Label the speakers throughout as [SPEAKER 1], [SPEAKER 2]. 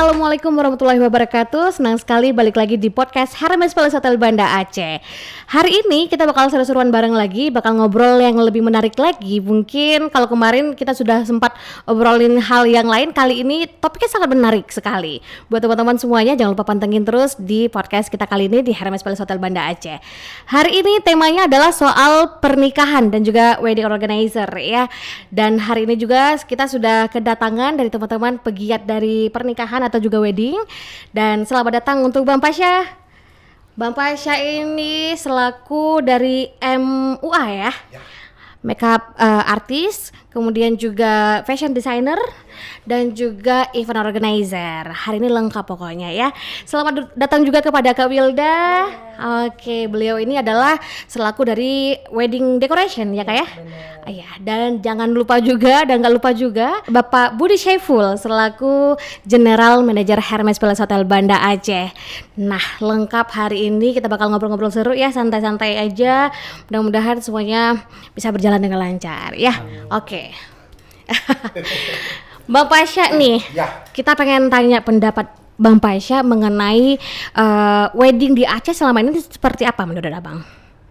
[SPEAKER 1] Assalamualaikum warahmatullahi wabarakatuh. Senang sekali balik lagi di podcast Hermes Palace Hotel Banda Aceh. Hari ini kita bakal seru-seruan bareng lagi, bakal ngobrol yang lebih menarik lagi. Mungkin kalau kemarin kita sudah sempat obrolin hal yang lain, kali ini topiknya sangat menarik sekali. Buat teman-teman semuanya jangan lupa pantengin terus di podcast kita kali ini di Hermes Palace Hotel Banda Aceh. Hari ini temanya adalah soal pernikahan dan juga wedding organizer ya. Dan hari ini juga kita sudah kedatangan dari teman-teman pegiat dari pernikahan atau juga wedding. Dan selamat datang untuk Bang Pasha. Bang Pasha ini selaku dari MUA ya, makeup artist, kemudian juga fashion designer dan juga event organizer. Hari ini lengkap pokoknya ya. Selamat datang juga kepada Kak Wilda. Oke, beliau ini adalah selaku dari wedding decoration ya Kak ya. Iya, dan jangan lupa juga dan gak lupa juga Bapak Budi Syaiful selaku General Manager Hermes Palace Hotel Banda Aceh. Nah, lengkap hari ini kita bakal ngobrol-ngobrol seru ya, santai-santai aja. Mudah-mudahan semuanya bisa berjalan dengan lancar ya. Oke. Bang Pasha nih, kita pengen tanya pendapat Bang Pasha mengenai wedding di Aceh selama ini seperti apa menurut Abang?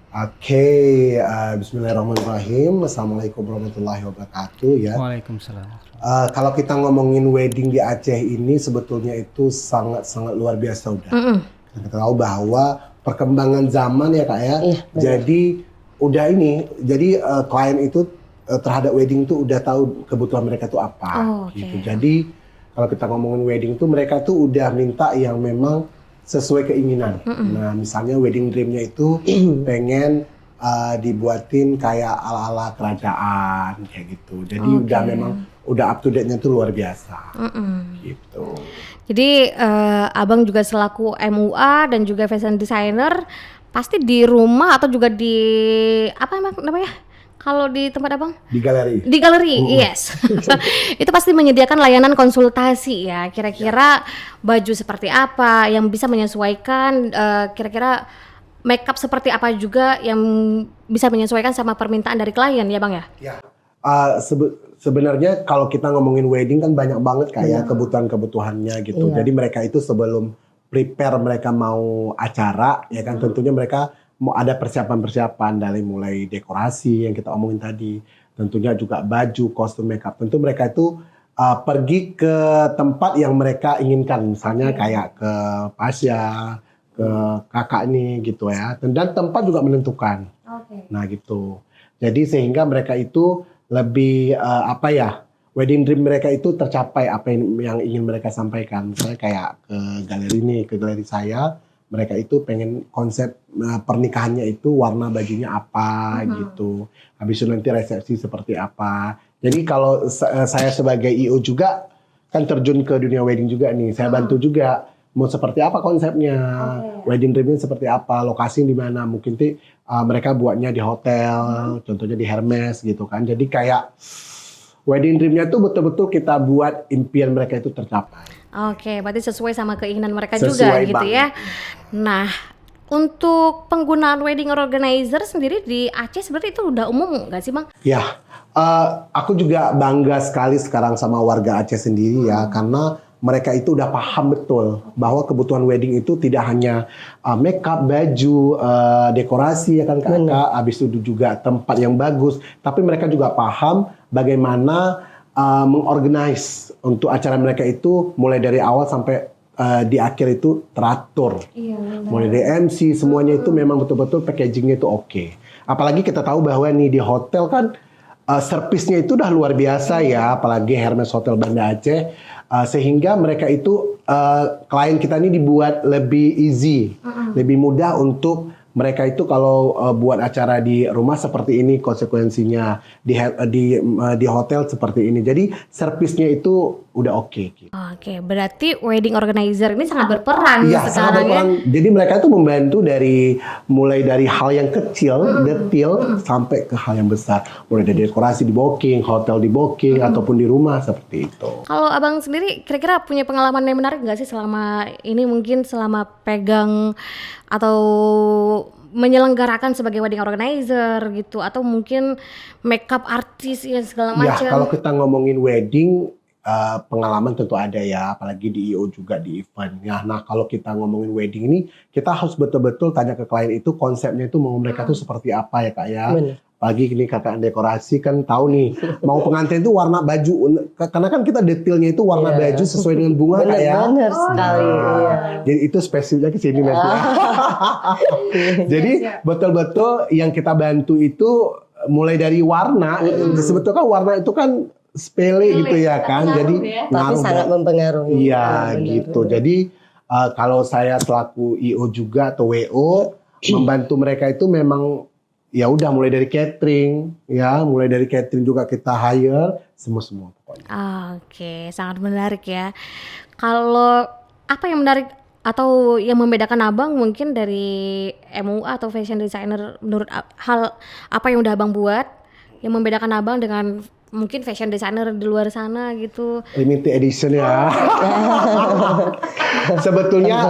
[SPEAKER 2] Oke, bismillahirrahmanirrahim. Assalamualaikum warahmatullahi wabarakatuh ya.
[SPEAKER 3] Waalaikumsalam.
[SPEAKER 2] Kalau kita ngomongin wedding di Aceh ini sebetulnya itu sangat-sangat luar biasa udah. Kita tahu bahwa perkembangan zaman ya Kak ya.
[SPEAKER 4] Iya,
[SPEAKER 2] jadi udah ini, jadi klien itu terhadap wedding tuh udah tahu kebutuhan mereka tuh apa gitu. Jadi kalau kita ngomongin wedding tuh mereka tuh udah minta yang memang sesuai keinginan. Nah, misalnya wedding dreamnya itu pengen dibuatin kayak ala-ala kerajaan kayak gitu. Jadi udah memang udah up to date-nya tuh luar biasa. Gitu.
[SPEAKER 1] Jadi Abang juga selaku MUA dan juga fashion designer pasti di rumah atau juga di apa namanya? Kalau di tempat Abang?
[SPEAKER 2] Di galeri.
[SPEAKER 1] Di galeri, yes. Itu pasti menyediakan layanan konsultasi ya. Kira-kira baju seperti apa yang bisa menyesuaikan, kira-kira makeup seperti apa juga yang bisa menyesuaikan sama permintaan dari klien ya Bang ya?
[SPEAKER 2] Ya. Sebenarnya kalau kita ngomongin wedding kan banyak banget kayak kebutuhan-kebutuhannya gitu. Jadi mereka itu sebelum prepare mereka mau acara ya kan tentunya mereka mau ada persiapan-persiapan dari mulai dekorasi yang kita omongin tadi, tentunya juga baju, kostum, makeup. Tentu mereka itu pergi ke tempat yang mereka inginkan, misalnya kayak ke Pasha, ke kakak nih gitu ya. Dan tempat juga menentukan. Nah gitu. Jadi sehingga mereka itu lebih wedding dream mereka itu tercapai apa yang ingin mereka sampaikan. Misalnya kayak ke galeri nih, ke galeri saya. Mereka itu pengen konsep pernikahannya itu warna bajunya apa gitu. Habis itu nanti resepsi seperti apa. Jadi kalau saya sebagai IO juga kan terjun ke dunia wedding juga nih. Saya bantu juga mau seperti apa konsepnya. Wedding dreamnya seperti apa, lokasi di mana. Mungkin mereka buatnya di hotel, contohnya di Hermes gitu kan. Jadi kayak wedding dreamnya tuh betul-betul kita buat impian mereka itu tercapai.
[SPEAKER 1] Oke, berarti sesuai sama keinginan mereka juga gitu ya. Nah, untuk penggunaan wedding organizer sendiri di Aceh sebenarnya itu udah umum nggak sih Bang?
[SPEAKER 2] Ya, aku juga bangga sekali sekarang sama warga Aceh sendiri ya, karena mereka itu udah paham betul bahwa kebutuhan wedding itu tidak hanya makeup, baju, dekorasi ya kan kakak, habis itu juga tempat yang bagus, tapi mereka juga paham bagaimana mengorganize untuk acara mereka itu mulai dari awal sampai di akhir itu teratur. Mulai dari MC semuanya itu memang betul-betul packagingnya itu oke. Apalagi kita tahu bahwa nih di hotel kan servisnya itu udah luar biasa ya, apalagi Hermes Hotel Banda Aceh, sehingga mereka itu klien kita ini dibuat lebih easy, lebih mudah untuk mereka itu kalau buat acara di rumah seperti ini konsekuensinya, di hotel seperti ini. Jadi servisnya itu udah oke. Gitu.
[SPEAKER 1] Oke, berarti wedding organizer ini sangat berperan
[SPEAKER 2] Iya, sangat berperan. Jadi mereka itu membantu mulai dari hal yang kecil, detail, sampai ke hal yang besar. Mulai dari dekorasi di booking, hotel di booking, ataupun di rumah seperti itu.
[SPEAKER 1] Kalau Abang sendiri kira-kira punya pengalaman yang menarik nggak sih selama ini, mungkin selama pegang atau menyelenggarakan sebagai wedding organizer gitu, atau mungkin makeup artis ya segala macam?
[SPEAKER 2] Ya, kalau kita ngomongin wedding, pengalaman tentu ada ya, apalagi di IO juga di event. Ya, nah kalau kita ngomongin wedding ini, kita harus betul-betul tanya ke klien itu konsepnya itu mau mereka tuh seperti apa ya kak ya.
[SPEAKER 3] Benar.
[SPEAKER 2] Pagi ini kakak dekorasi kan tahu nih mau pengantin itu warna baju, karena kan kita detailnya itu warna baju sesuai dengan bunga kak ya.
[SPEAKER 3] Benar sekali. Iya.
[SPEAKER 2] Jadi itu spesialnya ke sini nanti. Jadi betul-betul yang kita bantu itu mulai dari warna. Sebetulnya kan warna itu kan sepele gitu ya kan. Jadi
[SPEAKER 3] Tapi sangat mempengaruhi.
[SPEAKER 2] Iya gitu. Jadi kalau saya selaku IO juga atau WO membantu mereka itu memang ya udah mulai dari catering ya, mulai dari catering juga kita hire semua pokoknya.
[SPEAKER 1] Oke, sangat menarik ya. Kalau apa yang menarik atau yang membedakan abang mungkin dari MUA atau fashion designer menurut hal apa yang udah abang buat yang membedakan abang dengan mungkin fashion designer di luar sana gitu?
[SPEAKER 2] Limited edition ya. Sebetulnya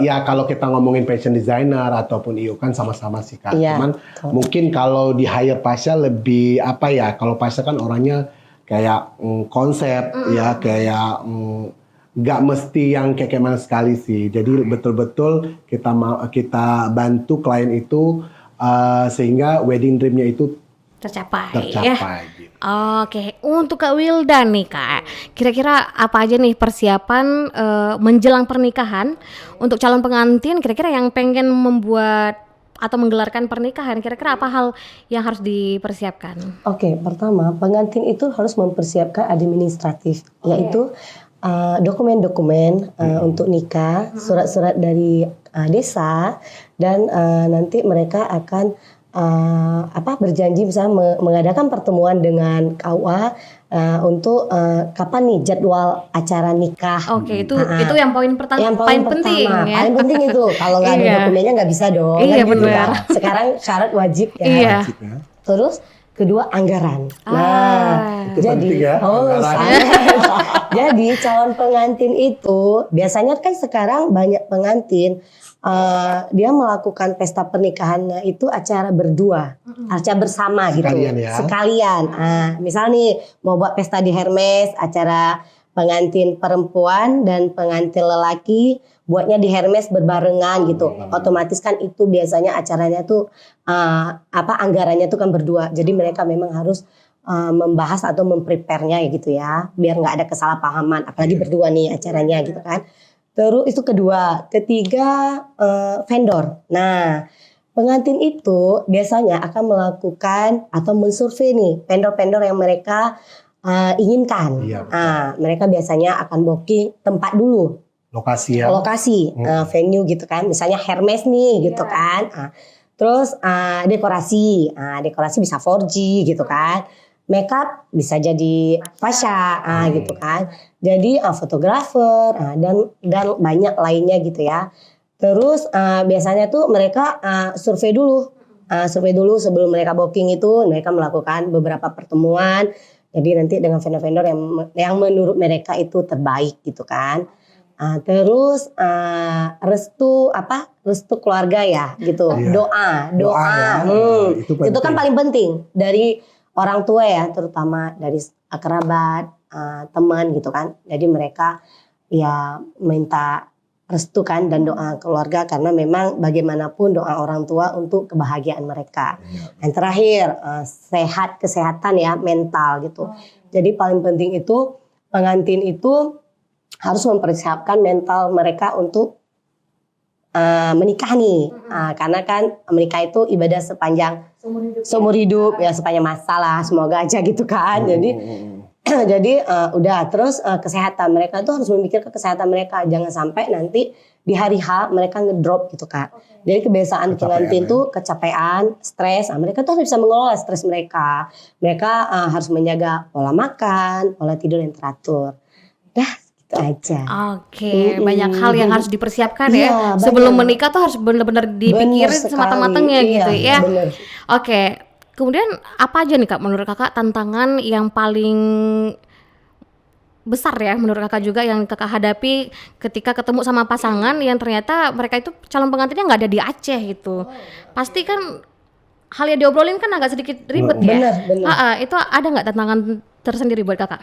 [SPEAKER 2] ya kalau kita ngomongin fashion designer ataupun IO kan sama-sama sih kak.
[SPEAKER 3] Iya,
[SPEAKER 2] Cuman mungkin kalau di hire Pasha lebih apa ya? Kalau Pasha kan orangnya kayak konsep ya, kayak nggak mesti yang kayak mana sekali sih. Jadi betul-betul kita bantu klien itu sehingga wedding dreamnya itu
[SPEAKER 1] Tercapai
[SPEAKER 2] tercapai.
[SPEAKER 1] ya.
[SPEAKER 2] Gitu.
[SPEAKER 1] Oke, untuk Kak Wildan nih Kak, kira-kira apa aja nih persiapan menjelang pernikahan untuk calon pengantin, kira-kira yang pengen membuat atau menggelarkan pernikahan, kira-kira apa hal yang harus dipersiapkan?
[SPEAKER 3] Oke, pertama pengantin itu harus mempersiapkan administratif, yaitu dokumen-dokumen untuk nikah, surat-surat dari desa, dan nanti mereka akan berjanji misalnya mengadakan pertemuan dengan KUA untuk kapan nih jadwal acara nikah.
[SPEAKER 1] Oke, itu yang poin
[SPEAKER 3] Yang
[SPEAKER 1] paling penting
[SPEAKER 3] pertama,
[SPEAKER 1] ya.
[SPEAKER 3] paling penting itu. Kalau nggak ada
[SPEAKER 1] Iya.
[SPEAKER 3] dokumennya nggak bisa dong.
[SPEAKER 1] Iya,
[SPEAKER 3] kan gitu
[SPEAKER 1] benar.
[SPEAKER 3] kan. Sekarang syarat wajib ya.
[SPEAKER 1] Iya.
[SPEAKER 2] Wajib ya.
[SPEAKER 3] Terus kedua anggaran.
[SPEAKER 2] Itu penting ya, anggaran.
[SPEAKER 3] sangat. Jadi calon pengantin itu biasanya kan sekarang banyak pengantin dia melakukan pesta pernikahannya itu acara berdua, acara bersama
[SPEAKER 2] Sekalian
[SPEAKER 3] gitu.
[SPEAKER 2] ya.
[SPEAKER 3] Sekalian. Misal nih mau buat pesta di Hermes, acara pengantin perempuan dan pengantin lelaki buatnya di Hermes berbarengan gitu. Otomatis kan itu biasanya acaranya tuh anggarannya tuh kan berdua. Jadi mereka memang harus membahas atau memprepare-nya ya gitu ya, biar nggak ada kesalahpahaman. Apalagi berdua nih acaranya gitu kan. Terus itu kedua, ketiga vendor. Nah, pengantin itu biasanya akan melakukan atau mensurvei nih vendor-vendor yang mereka inginkan.
[SPEAKER 2] Iya, betul.
[SPEAKER 3] Mereka biasanya akan booking tempat dulu,
[SPEAKER 2] Lokasi ya.
[SPEAKER 3] lokasi, venue gitu kan. Misalnya Hermes nih gitu kan. Terus dekorasi, dekorasi bisa 4G gitu kan. Makeup bisa jadi Pasha gitu kan. Jadi fotografer dan banyak lainnya gitu ya. Terus biasanya tuh mereka survei dulu. Survei dulu sebelum mereka booking itu mereka melakukan beberapa pertemuan. Jadi nanti dengan vendor-vendor yang menurut mereka itu terbaik gitu kan. Terus restu keluarga ya gitu.
[SPEAKER 2] Iya.
[SPEAKER 3] Doa
[SPEAKER 2] ya.
[SPEAKER 3] itu kan
[SPEAKER 2] penting.
[SPEAKER 3] paling penting dari orang tua ya, terutama dari kerabat, teman gitu kan. Jadi mereka ya minta restu kan dan doa keluarga, karena memang bagaimanapun doa orang tua untuk kebahagiaan mereka. Yang terakhir kesehatan ya, mental gitu. Jadi paling penting itu pengantin itu harus mempersiapkan mental mereka untuk menikah nih, karena kan menikah itu ibadah sepanjang seumur hidup ya, sepanjang masa lah, semoga aja gitu kan. Jadi udah terus kesehatan mereka tuh harus memikirkan kesehatan mereka, jangan sampai nanti di hari H mereka ngedrop gitu kan. Jadi kebiasaan pengantin tuh kecapean, stres. Mereka tuh harus bisa mengelola stres mereka. Mereka harus menjaga pola makan, pola tidur yang teratur. Dah gitu aja.
[SPEAKER 1] Oke, banyak hal yang harus dipersiapkan
[SPEAKER 3] Iya,
[SPEAKER 1] ya.
[SPEAKER 3] banyak.
[SPEAKER 1] Sebelum menikah tuh harus benar-benar dipikirin
[SPEAKER 3] Bener
[SPEAKER 1] sematang-matangnya
[SPEAKER 3] sekali.
[SPEAKER 1] gitu
[SPEAKER 3] Iya,
[SPEAKER 1] ya.
[SPEAKER 3] bener.
[SPEAKER 1] Oke, kemudian apa aja nih Kak menurut Kakak tantangan yang paling besar ya menurut Kakak juga yang Kakak hadapi ketika ketemu sama pasangan yang ternyata mereka itu calon pengantinnya nggak ada di Aceh gitu. Pasti kan hal yang diobrolin kan agak sedikit ribet ya.
[SPEAKER 3] Bener.
[SPEAKER 1] Itu ada nggak tantangan tersendiri buat kakak?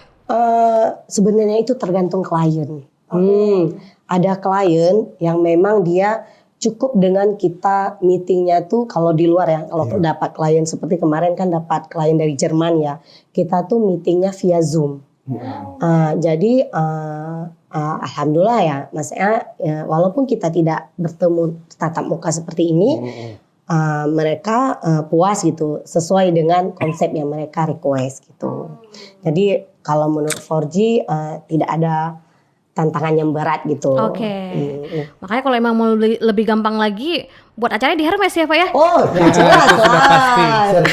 [SPEAKER 3] Sebenarnya itu tergantung klien. Ada klien yang memang dia cukup dengan kita meetingnya tuh kalau di luar ya. Kalau dapat klien seperti kemarin kan dapat klien dari Jerman ya. Kita tuh meetingnya via Zoom. Jadi alhamdulillah ya, maksudnya ya, walaupun kita tidak bertemu tatap muka seperti ini, mereka puas gitu, sesuai dengan konsep yang mereka request gitu. Jadi kalau menurut 4G tidak ada tantangan yang berat gitu.
[SPEAKER 1] Makanya kalau emang mau lebih gampang lagi, buat acaranya di Hermes ya Pak ya?
[SPEAKER 3] Oh, ya jelas lah.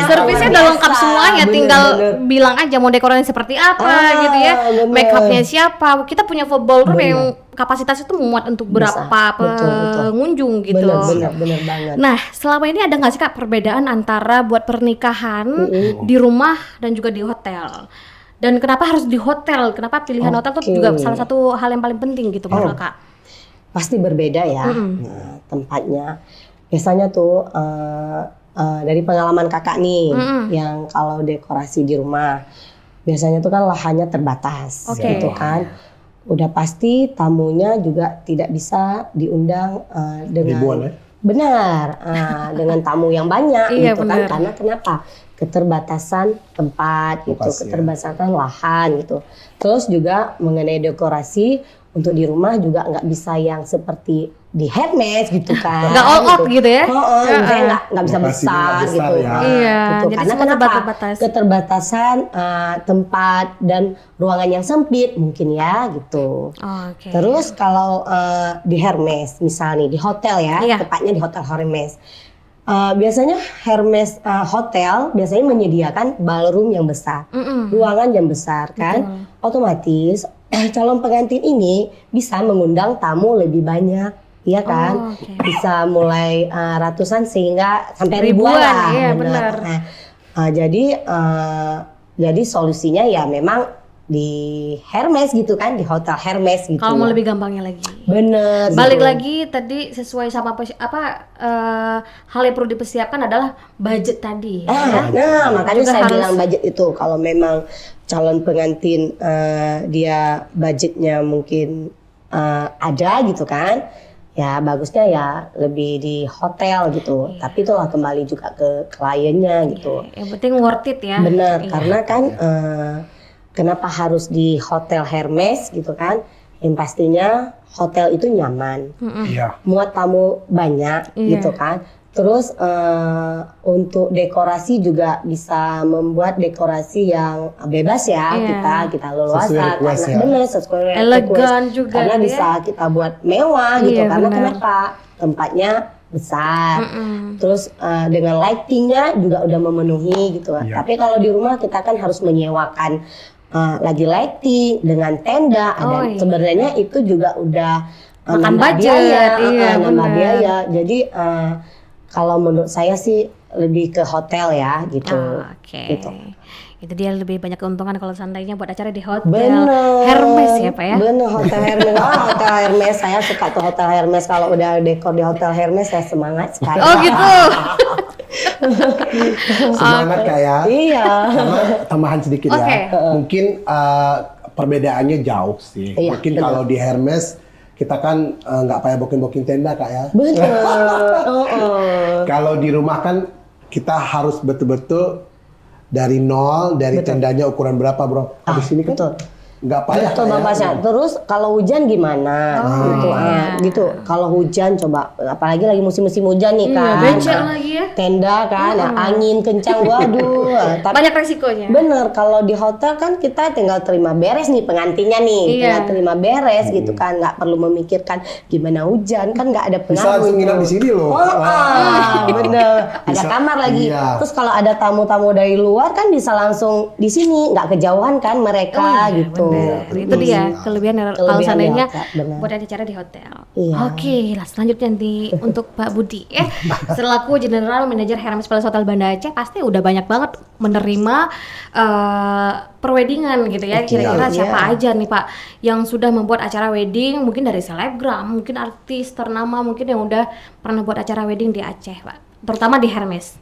[SPEAKER 1] Servisnya udah lengkap semuanya, tinggal bilang aja mau dekorasi seperti apa gitu ya. Make upnya siapa? Kita punya full ballroom yang kapasitas itu muat untuk berapa pengunjung gitu.
[SPEAKER 3] Bener banget.
[SPEAKER 1] Nah, selama ini ada nggak sih Kak perbedaan antara buat pernikahan di rumah dan juga di hotel? Dan kenapa harus di hotel? Kenapa pilihan hotel itu juga salah satu hal yang paling penting gitu menurut Kak?
[SPEAKER 3] Pasti berbeda ya tempatnya. Biasanya tuh dari pengalaman kakak nih, yang kalau dekorasi di rumah, biasanya tuh kan lahannya terbatas, gitu kan. Udah pasti tamunya juga tidak bisa diundang dengan
[SPEAKER 2] ribuan ya?
[SPEAKER 3] Benar, dengan tamu yang banyak gitu kan.
[SPEAKER 1] Bener.
[SPEAKER 3] Karena kenapa? Keterbatasan tempat gitu, keterbatasan lahan gitu. Terus juga mengenai dekorasi untuk di rumah juga nggak bisa yang seperti di Hermes gitu kan.
[SPEAKER 1] Nggak all out gitu ya?
[SPEAKER 3] Misalnya nggak bisa besar gitu.
[SPEAKER 2] Ya.
[SPEAKER 3] Gitu.
[SPEAKER 1] Jadi
[SPEAKER 3] Karena
[SPEAKER 1] semua
[SPEAKER 3] kenapa?
[SPEAKER 1] terbatas.
[SPEAKER 3] Keterbatasan tempat dan ruangan yang sempit mungkin ya gitu. Terus kalau di Hermes misalnya di hotel ya, tepatnya di hotel Hermes. Biasanya Hermes hotel biasanya menyediakan ballroom yang besar, ruangan yang besar kan, otomatis calon pengantin ini bisa mengundang tamu lebih banyak, iya kan, bisa mulai ratusan sehingga sampai ribuan lah, benar. Jadi solusinya ya memang di Hermes gitu kan, di hotel Hermes gitu.
[SPEAKER 1] Kalau mau lebih gampangnya lagi.
[SPEAKER 3] Bener.
[SPEAKER 1] Balik lagi tadi sesuai sama hal yang perlu dipersiapkan adalah budget tadi.
[SPEAKER 3] Nah, makanya
[SPEAKER 1] juga
[SPEAKER 3] saya
[SPEAKER 1] harus
[SPEAKER 3] bilang budget itu kalau memang calon pengantin dia budgetnya mungkin ada gitu kan. Ya bagusnya ya lebih di hotel gitu. Tapi itulah kembali juga ke kliennya gitu.
[SPEAKER 1] Yang penting worth it ya.
[SPEAKER 3] Bener, karena kan kenapa harus di hotel Hermes gitu kan? Yang pastinya hotel itu nyaman, muat tamu banyak gitu kan. Terus untuk dekorasi juga bisa membuat dekorasi yang bebas ya, kita leluasa karena benar sesuai
[SPEAKER 1] elegan juga
[SPEAKER 3] karena
[SPEAKER 1] ya.
[SPEAKER 3] bisa kita buat mewah gitu karena kenapa? Tempatnya besar, terus dengan lightingnya juga udah memenuhi gitu. Tapi kalau di rumah kita kan harus menyewakan lagi lighting dengan tenda, dan sebenarnya itu juga udah
[SPEAKER 1] makan budget,
[SPEAKER 3] nambah biaya. Jadi kalau menurut saya sih lebih ke hotel ya gitu. Gitu.
[SPEAKER 1] Itu dia lebih banyak keuntungan kalau seandainya buat acara di hotel
[SPEAKER 3] Bener.
[SPEAKER 1] Hermes ya Pak ya?
[SPEAKER 3] Bener, hotel Hermes. Hotel Hermes, saya suka tuh hotel Hermes. Kalau udah dekor di hotel Hermes saya semangat sekali.
[SPEAKER 1] Oh gitu.
[SPEAKER 2] Semangat kayak.
[SPEAKER 3] Iya.
[SPEAKER 2] Sama tambahan sedikit ya. Mungkin perbedaannya jauh sih. Mungkin kalau di Hermes kita kan nggak payah booking tenda Kak ya.
[SPEAKER 3] Bener.
[SPEAKER 2] Kalau di rumah kan kita harus betul-betul dari nol, dari tendanya ukuran berapa bro. Habis ini kan nggak payah.
[SPEAKER 3] Betul Bang Pasha. Terus kalau hujan gimana? Gitu. Kalau hujan coba, apalagi lagi musim-musim hujan nih kan.
[SPEAKER 1] Becek lagi ya.
[SPEAKER 3] Tenda kan, angin kencang, waduh. Tapi
[SPEAKER 1] banyak resikonya.
[SPEAKER 3] Bener, kalau di hotel kan kita tinggal terima beres nih pengantinnya nih, tinggal terima beres gitu kan, nggak perlu memikirkan gimana hujan kan, nggak ada pengaruh.
[SPEAKER 2] Bisa langsung nginap di sini loh.
[SPEAKER 3] Bener. Ada kamar lagi. Terus kalau ada tamu-tamu dari luar kan bisa langsung di sini, nggak kejauhan kan mereka gitu.
[SPEAKER 1] Itu dia kelebihan kalau seandainya buat acara di hotel. Oke, lah selanjutnya nanti untuk Pak Budi selaku General Manager Hermes Palace Hotel Banda Aceh pasti udah banyak banget menerima perweddingan gitu ya. Kira-kira siapa aja nih Pak yang sudah membuat acara wedding, mungkin dari selebgram, mungkin artis ternama mungkin yang udah pernah buat acara wedding di Aceh Pak, terutama di Hermes.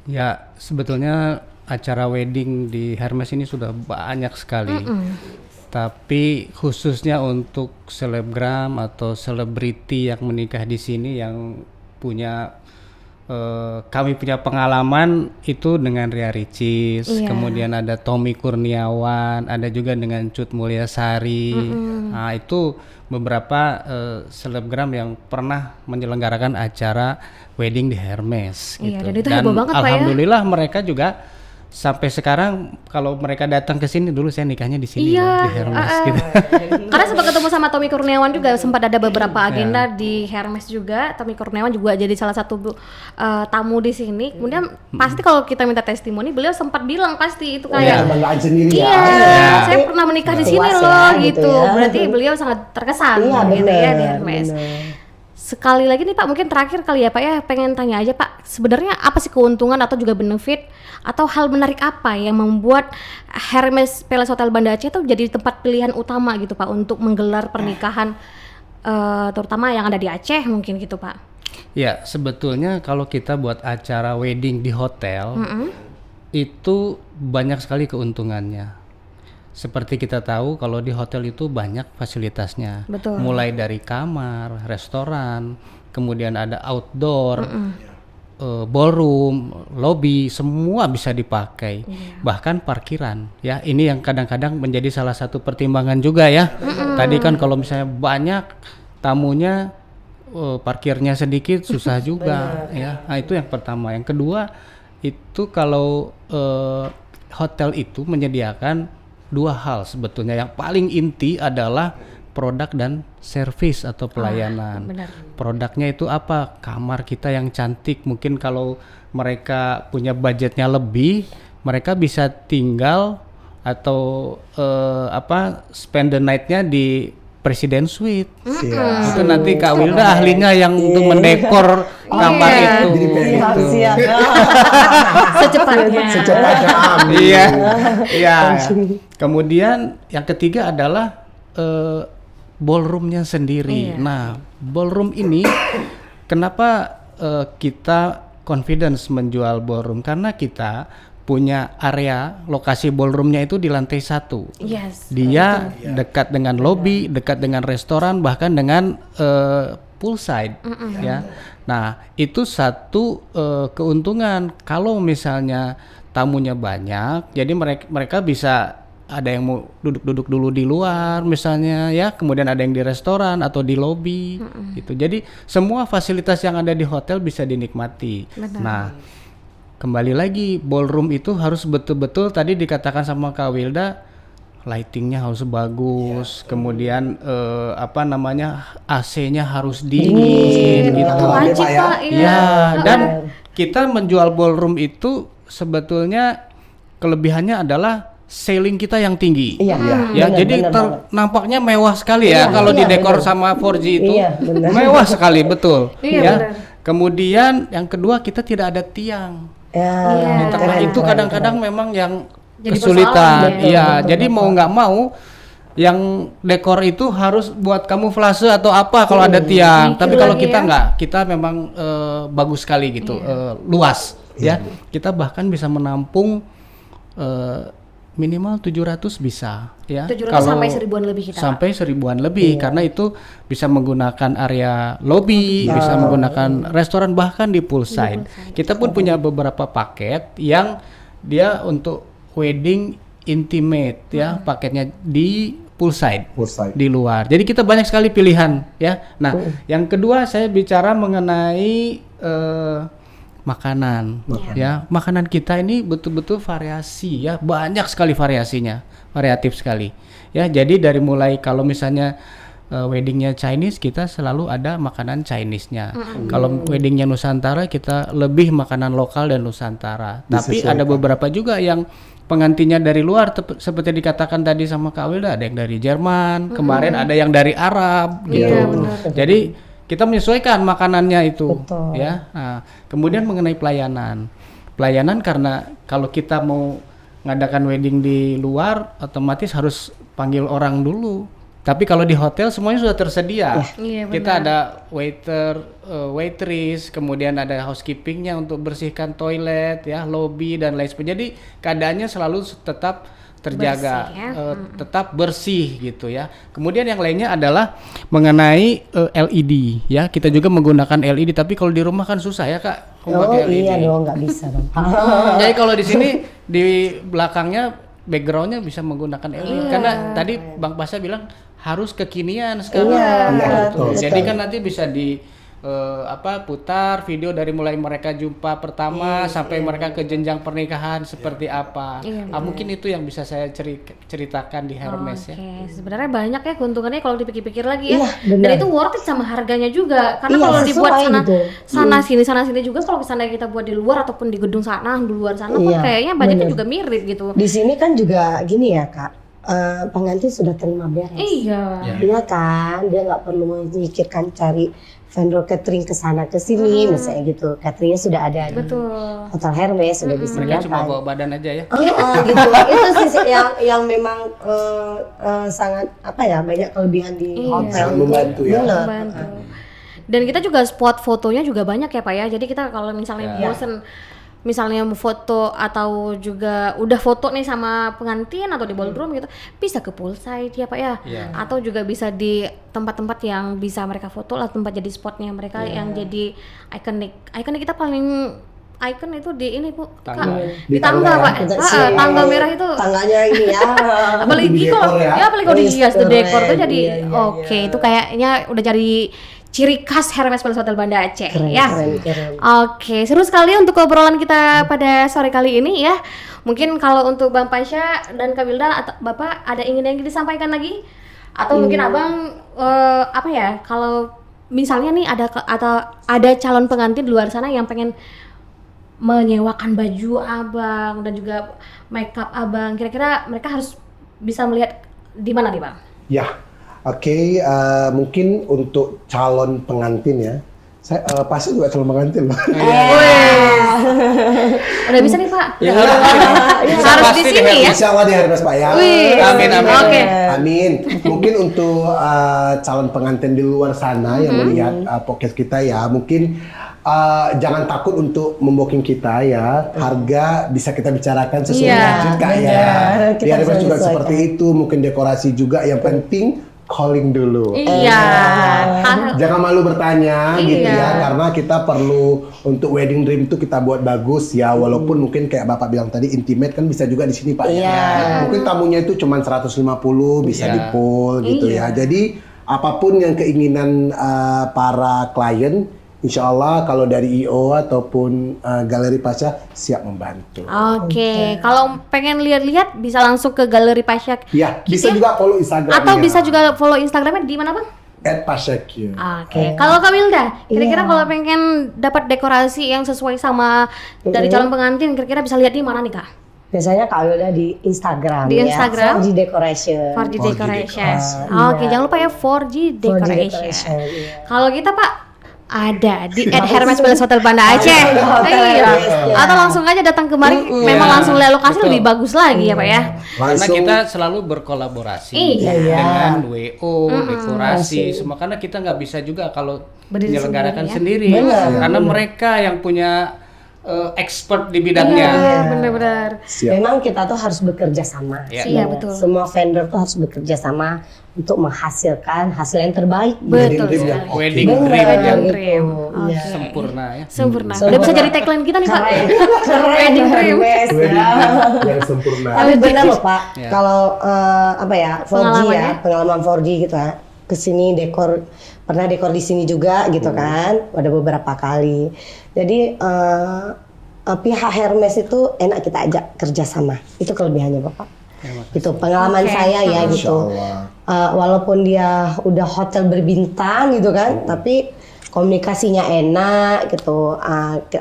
[SPEAKER 4] Ya sebetulnya acara wedding di Hermes ini sudah banyak sekali. Tapi khususnya untuk selebgram atau selebriti yang menikah di sini yang punya kami punya pengalaman itu dengan Ria Ricis, kemudian ada Tommy Kurniawan, ada juga dengan Cut Mulyasari. Nah, itu beberapa selebgram yang pernah menyelenggarakan acara wedding di Hermes
[SPEAKER 1] Iya,
[SPEAKER 4] gitu.
[SPEAKER 1] dan itu heboh banget, Pak, ya.
[SPEAKER 4] Alhamdulillah mereka juga sampai sekarang kalau mereka datang ke sini, dulu saya nikahnya di sini loh, di Hermes gitu.
[SPEAKER 1] Karena sempat ketemu sama Tommy Kurniawan juga, sempat ada beberapa agenda di Hermes juga. Tommy Kurniawan juga jadi salah satu tamu di sini. Kemudian pasti kalau kita minta testimoni, beliau sempat bilang pasti itu kayak
[SPEAKER 2] kebanggaan sendiri ya.
[SPEAKER 1] iya, saya pernah menikah di sini
[SPEAKER 3] Puas
[SPEAKER 1] loh
[SPEAKER 3] ya, gitu
[SPEAKER 1] gitu.
[SPEAKER 3] ya.
[SPEAKER 1] Berarti beliau sangat terkesan
[SPEAKER 3] Iya,
[SPEAKER 1] gitu ya di
[SPEAKER 3] benar,
[SPEAKER 1] Hermes.
[SPEAKER 3] benar.
[SPEAKER 1] Sekali lagi nih Pak, mungkin terakhir kali ya Pak ya, pengen tanya aja Pak, sebenarnya apa sih keuntungan atau juga benefit atau hal menarik apa yang membuat Hermes Palace Hotel Banda Aceh itu jadi tempat pilihan utama gitu Pak untuk menggelar pernikahan terutama yang ada di Aceh mungkin gitu Pak?
[SPEAKER 4] Ya, sebetulnya kalau kita buat acara wedding di hotel, itu banyak sekali keuntungannya. Seperti kita tahu kalau di hotel itu banyak fasilitasnya.
[SPEAKER 1] Betul.
[SPEAKER 4] Mulai dari kamar, restoran, kemudian ada outdoor, ballroom, lobby, semua bisa dipakai. Bahkan parkiran, ya. Ini yang kadang-kadang menjadi salah satu pertimbangan juga ya. Tadi kan kalau misalnya banyak tamunya, parkirnya sedikit susah juga ya. Nah, itu yang pertama. Yang kedua itu kalau hotel itu menyediakan dua hal sebetulnya. Yang paling inti adalah produk dan servis atau pelayanan.
[SPEAKER 1] Benar.
[SPEAKER 4] Produknya itu apa? Kamar kita yang cantik. Mungkin kalau mereka punya budgetnya lebih, mereka bisa tinggal atau spend the night-nya di Presiden Suite. Itu nanti Kak Wilda ahlinya yang untuk mendekor kamar itu.
[SPEAKER 3] Harus
[SPEAKER 4] Gitu.
[SPEAKER 3] siap.
[SPEAKER 1] Secepatnya.
[SPEAKER 4] Iya, iya. Kemudian yang ketiga adalah ballroomnya sendiri. Nah, ballroom ini kenapa kita confidence menjual ballroom? Karena kita punya area lokasi ballroomnya itu di lantai 1.
[SPEAKER 1] Yes.
[SPEAKER 4] Dia dekat dengan lobby, dekat dengan restoran, bahkan dengan poolside, ya. Nah, itu satu keuntungan. Kalau misalnya tamunya banyak, jadi mereka bisa ada yang mau duduk-duduk dulu di luar misalnya ya, kemudian ada yang di restoran atau di lobby gitu. Jadi semua fasilitas yang ada di hotel bisa dinikmati.
[SPEAKER 1] Benar.
[SPEAKER 4] Nah, kembali lagi ballroom itu harus betul-betul tadi dikatakan sama Kak Wilda, lightingnya harus bagus, kemudian AC-nya harus dingin gitu.
[SPEAKER 1] Itu wajib
[SPEAKER 2] Pak, ya.
[SPEAKER 1] Pak, iya.
[SPEAKER 4] Ya, dan kita menjual ballroom itu sebetulnya kelebihannya adalah ceiling kita yang tinggi.
[SPEAKER 3] Iya,
[SPEAKER 4] Ya,
[SPEAKER 3] benar,
[SPEAKER 4] jadi
[SPEAKER 3] benar banget.
[SPEAKER 4] nampaknya mewah sekali ya kalau
[SPEAKER 3] iya,
[SPEAKER 4] didekor
[SPEAKER 3] benar.
[SPEAKER 4] sama 4G itu.
[SPEAKER 3] Iya, benar.
[SPEAKER 4] Mewah sekali, betul.
[SPEAKER 1] Iya,
[SPEAKER 4] ya.
[SPEAKER 1] benar.
[SPEAKER 4] Kemudian yang kedua kita tidak ada tiang.
[SPEAKER 3] Ya,
[SPEAKER 4] Di tengah
[SPEAKER 3] keren,
[SPEAKER 4] itu
[SPEAKER 3] keren,
[SPEAKER 4] kadang-kadang
[SPEAKER 3] keren.
[SPEAKER 4] memang yang
[SPEAKER 1] Jadi
[SPEAKER 4] kesulitan.
[SPEAKER 1] persoalan,
[SPEAKER 4] Iya, jadi mau nggak mau yang dekor itu harus buat kamuflase atau apa kalau ada tiang.
[SPEAKER 1] Mikir
[SPEAKER 4] Tapi kalau
[SPEAKER 1] lagi
[SPEAKER 4] kita
[SPEAKER 1] ya.
[SPEAKER 4] nggak, kita memang bagus sekali gitu, luas. Ya, kita bahkan bisa menampung minimal 700 bisa ya.
[SPEAKER 1] 700 sampai 1000-an lebih kita, Pak.
[SPEAKER 4] Sampai 1000-an lebih karena itu bisa menggunakan area lobby, bisa menggunakan restoran bahkan di poolside. Kita pun punya beberapa paket yang dia untuk wedding intimate ya, paketnya di poolside. Di luar. Jadi kita banyak sekali pilihan ya. Nah, yang kedua saya bicara mengenai makanan ya. Makanan kita ini betul-betul variasi ya, banyak sekali variasinya, variatif sekali ya. Jadi dari mulai kalau misalnya weddingnya Chinese, kita selalu ada makanan Chinese-nya. Kalau weddingnya Nusantara, kita lebih makanan lokal dan Nusantara. Tapi ada beberapa juga yang pengantinnya dari luar, seperti dikatakan tadi sama Kak Wilda, ada yang dari Jerman, kemarin ada yang dari Arab gitu.
[SPEAKER 1] Iya,
[SPEAKER 4] Jadi kita menyesuaikan makanannya itu.
[SPEAKER 3] Betul.
[SPEAKER 4] Ya. Nah, kemudian mengenai pelayanan. Pelayanan karena kalau kita mau ngadakan wedding di luar, otomatis harus panggil orang dulu. Tapi kalau di hotel semuanya sudah tersedia.
[SPEAKER 1] Iya,
[SPEAKER 4] Kita ada waiter, waitress, kemudian ada housekeepingnya untuk bersihkan toilet, ya, lobby dan lain sebagainya. Jadi keadaannya selalu tetap terjaga,
[SPEAKER 1] Bersih, ya.
[SPEAKER 4] tetap bersih gitu ya. Kemudian yang lainnya adalah mengenai LED, ya. Kita juga menggunakan LED, tapi kalau di rumah kan susah ya Kak.
[SPEAKER 3] Oh
[SPEAKER 4] memakai LED.
[SPEAKER 3] iya dong, nggak bisa dong.
[SPEAKER 4] Jadi kalau di sini di belakangnya backgroundnya bisa menggunakan LED karena tadi Bang Pasha bilang harus kekinian sekarang.
[SPEAKER 3] Iya,
[SPEAKER 2] betul.
[SPEAKER 4] Jadi kan nanti bisa di putar video dari mulai mereka jumpa pertama sampai mereka ke jenjang pernikahan seperti apa. Mungkin itu yang bisa saya ceritakan di Hermes ya.
[SPEAKER 1] Oke, sebenarnya banyak ya keuntungannya kalau dipikir-pikir lagi ya.
[SPEAKER 3] Iya,
[SPEAKER 1] Dan
[SPEAKER 3] benar.
[SPEAKER 1] itu worth it sama harganya juga. Karena
[SPEAKER 3] Iya,
[SPEAKER 1] kalau dibuat
[SPEAKER 3] sesuai gitu.
[SPEAKER 1] sana sini juga kalau misalnya kita buat di luar ataupun di gedung sana, di luar sana kan
[SPEAKER 3] Iya,
[SPEAKER 1] kayaknya budgetnya
[SPEAKER 3] benar.
[SPEAKER 1] juga mirip gitu.
[SPEAKER 3] Di sini kan juga gini ya Kak, pengantin sudah terima beres.
[SPEAKER 1] Iya.
[SPEAKER 3] Iya kan, dia nggak perlu memikirkan cari vendor catering ke sana ke sini misalnya gitu. Cateringnya sudah ada di
[SPEAKER 1] Betul.
[SPEAKER 3] Hotel Hermes, sudah
[SPEAKER 4] Mereka cuma
[SPEAKER 3] disediakan.
[SPEAKER 4] bawa badan aja ya.
[SPEAKER 3] Gitu. Itu sih yang memang sangat apa ya, banyak kelebihan di hotel.
[SPEAKER 2] Sangat
[SPEAKER 3] itu.
[SPEAKER 2] membantu ya.
[SPEAKER 3] Benar.
[SPEAKER 1] Membantu. Dan kita juga spot fotonya juga banyak ya Pak ya. Jadi kita kalau misalnya
[SPEAKER 3] Iya.
[SPEAKER 1] bosen misalnya mau foto atau juga udah foto nih sama pengantin atau di ballroom gitu, bisa ke poolside ya Pak ya.
[SPEAKER 4] Iya.
[SPEAKER 1] Atau juga bisa di tempat-tempat yang bisa mereka foto lah, tempat jadi spotnya mereka yang jadi ikonik. Ikonik kita paling ikon itu di ini Bu, Kak.
[SPEAKER 4] Tangga.
[SPEAKER 1] Di
[SPEAKER 2] Di
[SPEAKER 1] tangga
[SPEAKER 2] tangga
[SPEAKER 1] Pak.
[SPEAKER 3] Kita
[SPEAKER 1] Ah,
[SPEAKER 3] sih,
[SPEAKER 1] tangga merah itu.
[SPEAKER 3] Tangganya ini ya.
[SPEAKER 1] Apalagi
[SPEAKER 2] Di
[SPEAKER 1] kalau
[SPEAKER 2] dekor ya?
[SPEAKER 1] apalagi kalau dihias di
[SPEAKER 3] Keren,
[SPEAKER 1] dekor tuh jadi
[SPEAKER 3] iya,
[SPEAKER 1] oke, itu kayaknya udah jadi ciri khas Hermes Palace Hotel Banda Aceh
[SPEAKER 3] Keren,
[SPEAKER 1] ya.
[SPEAKER 3] keren.
[SPEAKER 1] Oke, seru sekali untuk obrolan kita pada sore kali ini ya. Mungkin kalau untuk Bang Pasha dan Kak Wilda atau Bapak ada ingin disampaikan lagi? Atau mungkin Abang apa ya? Kalau misalnya nih ada calon pengantin di luar sana yang pengen menyewakan baju Abang dan juga makeup Abang, kira-kira mereka harus bisa melihat di mana nih Bang?
[SPEAKER 2] Ya, oke. Mungkin untuk calon pengantin ya. Saya pasti juga calon pengantin, Pak.
[SPEAKER 1] Udah bisa nih Pak?
[SPEAKER 4] Ya,
[SPEAKER 1] Harus
[SPEAKER 4] pasti
[SPEAKER 1] di sini ya?
[SPEAKER 2] Insya Allah di Hermes Pak ya.
[SPEAKER 1] Wih,
[SPEAKER 4] Amin, amin.
[SPEAKER 1] Oke.
[SPEAKER 2] Amin. Mungkin untuk calon pengantin di luar sana yang melihat podcast kita ya, mungkin jangan takut untuk membooking kita ya. Harga bisa kita bicarakan sesuai
[SPEAKER 1] Iya,
[SPEAKER 2] budget Kak ya.
[SPEAKER 3] benar.
[SPEAKER 2] Di
[SPEAKER 3] Kita
[SPEAKER 2] Hermes juga
[SPEAKER 3] sesuaikan.
[SPEAKER 2] seperti itu. Mungkin dekorasi juga. Yang penting calling dulu.
[SPEAKER 1] Iya.
[SPEAKER 2] Jangan malu bertanya gitu
[SPEAKER 1] Iya.
[SPEAKER 2] ya, karena kita perlu untuk wedding dream itu kita buat bagus ya, walaupun mungkin kayak Bapak bilang tadi intimate kan bisa juga di sini Pak
[SPEAKER 3] Iya.
[SPEAKER 2] ya. Mungkin tamunya itu cuma 150 bisa
[SPEAKER 4] Iya.
[SPEAKER 2] di pool gitu ya. Jadi apapun yang keinginan para klien, insya Allah kalau dari IO ataupun Galeri Pasha siap membantu.
[SPEAKER 1] Oke, kalau pengen lihat-lihat bisa langsung ke Galeri Pasha.
[SPEAKER 2] Ya, bisa
[SPEAKER 1] Ya?
[SPEAKER 2] juga follow Instagramnya.
[SPEAKER 1] Atau bisa juga follow Instagramnya di mana Bang?
[SPEAKER 2] @pasha_q.
[SPEAKER 1] Oke, kalau Kak Wilda, kira-kira
[SPEAKER 3] Iya.
[SPEAKER 1] kalau pengen dapat dekorasi yang sesuai sama dari calon pengantin, kira-kira bisa lihat di mana nih Kak?
[SPEAKER 3] Biasanya Kak Wilda di Instagram
[SPEAKER 1] Di
[SPEAKER 3] ya.
[SPEAKER 1] Instagram?
[SPEAKER 3] 4G Decoration.
[SPEAKER 1] 4G
[SPEAKER 2] 4G
[SPEAKER 1] Decoration.
[SPEAKER 3] Decoration.
[SPEAKER 1] Oke,
[SPEAKER 3] Iya.
[SPEAKER 1] jangan lupa ya 4G
[SPEAKER 3] 4G
[SPEAKER 1] Decoration.
[SPEAKER 3] Decoration, iya.
[SPEAKER 1] Kalau kita Pak ada di @Hermes Palace Hotel Banda Aceh.
[SPEAKER 3] Hotel
[SPEAKER 1] Iya.
[SPEAKER 3] Hermes, ya.
[SPEAKER 1] Atau langsung aja datang kemari, memang langsung lihat lokasi
[SPEAKER 4] Betul.
[SPEAKER 1] lebih bagus lagi ya Pak ya.
[SPEAKER 4] Karena
[SPEAKER 2] Langsung
[SPEAKER 4] kita selalu berkolaborasi
[SPEAKER 1] Iya.
[SPEAKER 4] dengan WO, dekorasi, semua karena kita nggak bisa juga kalau
[SPEAKER 1] Berdiri
[SPEAKER 4] menyelenggarakan
[SPEAKER 1] sendiri
[SPEAKER 4] sendiri,
[SPEAKER 3] Benar.
[SPEAKER 4] karena mereka yang punya expert di bidangnya.
[SPEAKER 1] Iya, benar-benar.
[SPEAKER 2] siap.
[SPEAKER 3] Memang kita tuh harus bekerja sama.
[SPEAKER 4] Iya.
[SPEAKER 1] Iya, betul.
[SPEAKER 3] Semua vendor tuh harus bekerja sama untuk menghasilkan hasil yang terbaik.
[SPEAKER 1] Betul
[SPEAKER 2] dream yang
[SPEAKER 1] sekali.
[SPEAKER 2] oke.
[SPEAKER 4] Wedding
[SPEAKER 3] Benar,
[SPEAKER 4] dream yang
[SPEAKER 3] gitu.
[SPEAKER 1] dream.
[SPEAKER 3] Iya.
[SPEAKER 4] sempurna ya.
[SPEAKER 1] Sempurna.
[SPEAKER 3] Sempurna.
[SPEAKER 1] Udah bisa jadi tagline kita nih Pak.
[SPEAKER 3] Keren,
[SPEAKER 1] Wedding dream.
[SPEAKER 3] Hermes,
[SPEAKER 2] Wedding
[SPEAKER 3] ya.
[SPEAKER 2] dream yang sempurna.
[SPEAKER 3] Tapi benar loh Pak,
[SPEAKER 4] Ya.
[SPEAKER 3] kalau apa ya 4G
[SPEAKER 1] Pengalamannya?
[SPEAKER 3] ya, pengalaman 4G gitu ya. Kesini dekor, pernah dekor di sini juga gitu kan, ada beberapa kali. Jadi pihak Hermes itu enak kita ajak kerjasama, itu kelebihannya Bapak. Gitu pengalaman
[SPEAKER 1] Oke.
[SPEAKER 3] saya ya
[SPEAKER 2] Insya
[SPEAKER 3] gitu.
[SPEAKER 2] Allah.
[SPEAKER 3] Walaupun dia udah hotel berbintang gitu kan, tapi komunikasinya enak gitu.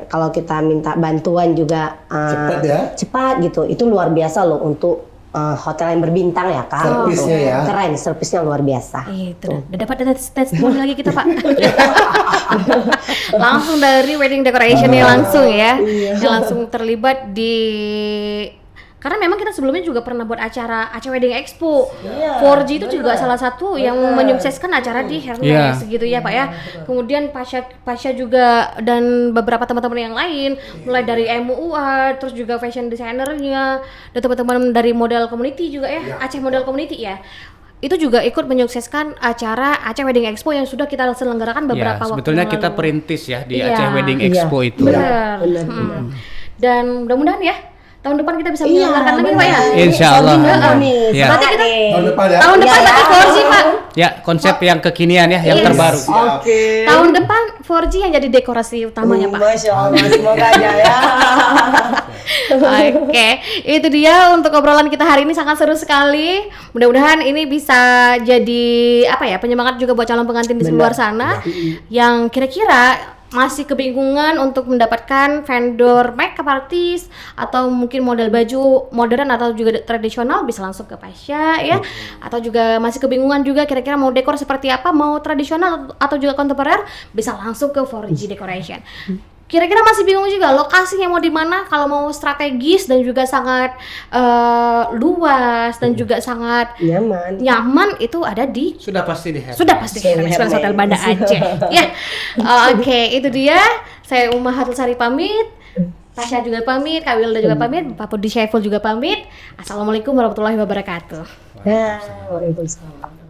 [SPEAKER 3] Kalau kita minta bantuan juga
[SPEAKER 2] Cepat ya?
[SPEAKER 3] cepat gitu. Itu luar biasa loh untuk hotel yang berbintang ya Kak.
[SPEAKER 2] Servisnya
[SPEAKER 3] Gitu.
[SPEAKER 2] ya?
[SPEAKER 3] Keren, servisnya luar biasa.
[SPEAKER 1] Itu udah dapat testimoni lagi kita Pak. Langsung dari wedding decoration nya langsung ya. Yang langsung terlibat di Karena memang kita sebelumnya juga pernah buat acara Aceh Wedding Expo. 4G itu juga salah satu yang menyukseskan acara di Hermes gitu ya Pak ya. Kemudian Pasha juga dan beberapa teman-teman yang lain, mulai dari MUA, terus juga fashion designernya, dan teman-teman dari model community juga ya, Aceh Model Community ya. Itu juga ikut menyukseskan acara Aceh Wedding Expo yang sudah kita selenggarakan beberapa waktu
[SPEAKER 4] sebetulnya
[SPEAKER 1] yang
[SPEAKER 4] kita
[SPEAKER 1] lalu.
[SPEAKER 4] perintis ya di Aceh Wedding Expo itu.
[SPEAKER 1] Benar. Dan mudah-mudahan ya tahun depan kita bisa menyelenggarakan lagi Pak ya.
[SPEAKER 4] Insya Allah.
[SPEAKER 3] Ya.
[SPEAKER 1] Berarti kita
[SPEAKER 2] Tahun depan ya.
[SPEAKER 1] tahun depan berarti 4G Pak.
[SPEAKER 4] Ya, konsep yang kekinian ya, yang
[SPEAKER 1] Yes.
[SPEAKER 4] terbaru.
[SPEAKER 2] Oke.
[SPEAKER 1] Tahun depan 4G yang jadi dekorasi utamanya Pak.
[SPEAKER 3] Masya Allah, semoga aja ya.
[SPEAKER 1] Oke, itu dia untuk obrolan kita hari ini, sangat seru sekali. Mudah-mudahan ini bisa jadi apa ya, penyemangat juga buat calon pengantin di luar sana yang kira-kira masih kebingungan untuk mendapatkan vendor makeup artist atau mungkin model baju modern atau juga tradisional, bisa langsung ke Pasha ya. Atau juga masih kebingungan juga kira-kira mau dekor seperti apa, mau tradisional atau juga kontemporer, bisa langsung ke 4G Decoration. Kira-kira masih bingung juga lokasinya mau di mana, kalau mau strategis dan juga sangat luas dan juga sangat nyaman itu ada di
[SPEAKER 4] Sudah pasti di Hermes.
[SPEAKER 1] sudah pasti Hermes Palace Hotel Banda Aceh ya. Oke, itu dia. Saya Ummahatul Sari pamit, Pasha juga pamit, Kak Wilda juga pamit, Pak Pudi Syaiful juga pamit. Assalamualaikum warahmatullahi wabarakatuh.
[SPEAKER 3] Ya, waalaikumsalam.